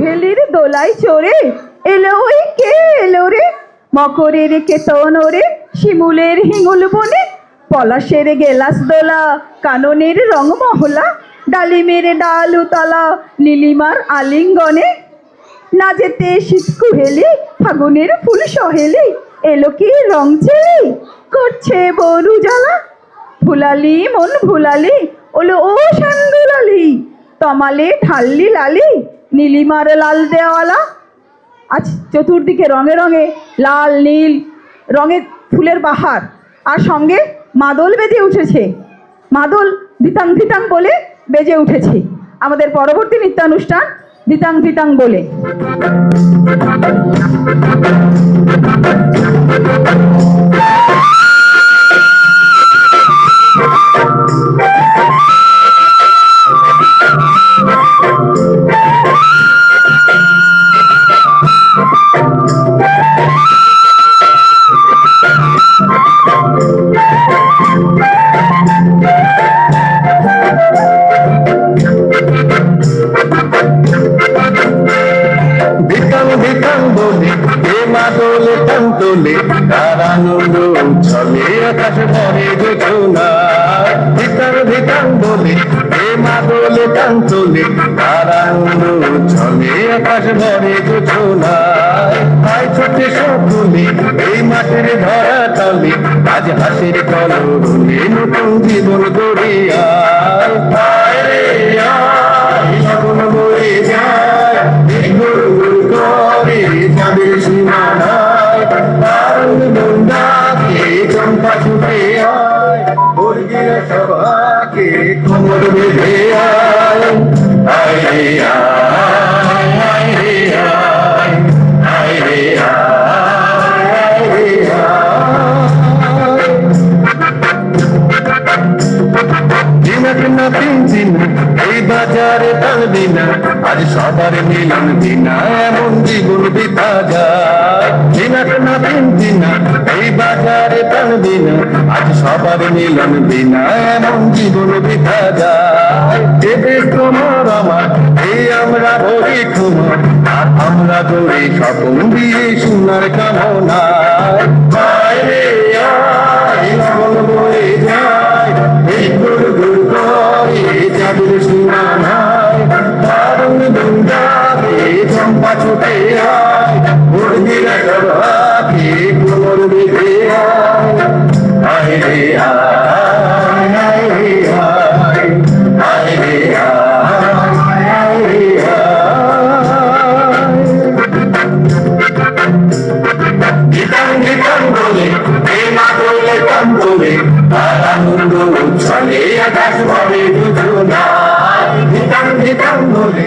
কুহেলির দোলায় চড়ে এলো ওই কে এলো রে, মকরের কেতন রে শিমুলের হিঙুল বনে, পলাশের গেলাস দোলা কাননের রং মহলা, ডালিমের ডাল উতলা নীলিমার আলিঙ্গনে, না যেতে শীত কুহেলি ফাগুনের ফুল সহেলি, এলো কি রং চেলি করছে বরু জ্বালা, ভুলালি মন ভুলালি ওলো ও শান্দুলালি, তমালে ঢাললি লালি নীলিমার লাল দেওয়ালা। আজ চতুর্দিকে রঙে রঙে লাল নীল রঙের ফুলের বাহার, আর সঙ্গে মাদল বেজে উঠেছে, মাদল ধিতাং ধিতাং বলে বেজে উঠেছে। আমাদের পরবর্তী নৃত্যানুষ্ঠান ধিতাং ধিতাং বলে। মাদলে তন্তলে তার আনন্দ চলে আকাশ ভরে যোজনা, ধিতাং ধিতাং বলে এ মাদলে তন্তলে তার আনন্দ চলে আকাশ ভরে যোজনা। আয় ছোটে সকলে এই মাঠের ধরা তলে, আজ হাসির কলরলে নতুন জীবন গড়ে আয়। আয় রে আয় সকল বয়ে যায় গুরু গুরু করে যাদের সীমানায়, তারুণ বন্দাকে চম্পা ছুটে আয়, বর্গীয় সভাকে কোমর বেঁধে আয়। আয় রে আয় আয় রে আয় আয় রে আয় রে এই বাজারে টানবি না, আজ সবার মিলন দিনা এমন জীবন বিতা যায়। দিনা দিনা এই বাজারে টানবি না, আজ সবার মিলন দিনা এমন জীবন বিতা যায়। এ দেশ তোমার আমার এই আমরা ভরি তোমার, আর আমরা দৌড়ে স্বপ্ন দিয়ে সোনার কামনায়। আয় রে আয় লগন বয়ে যায় এই গুরু গুরু করে যাদের সীমানায়, দারুণ দুর্গাকে চম্পা ছুটে আয়, মুরগিরা সভাকে কোমর বেঁধে আয়। আয় রে আয় আয় রে আয় আয় রে আয় আয় রে আয়। ধিতাং ধিতাং বলে এই মাদলে তন্তলে তার আনন্দ উচ্ছলে আকাশ ভরে যোজনা, ধিতাং ধিতাং বলে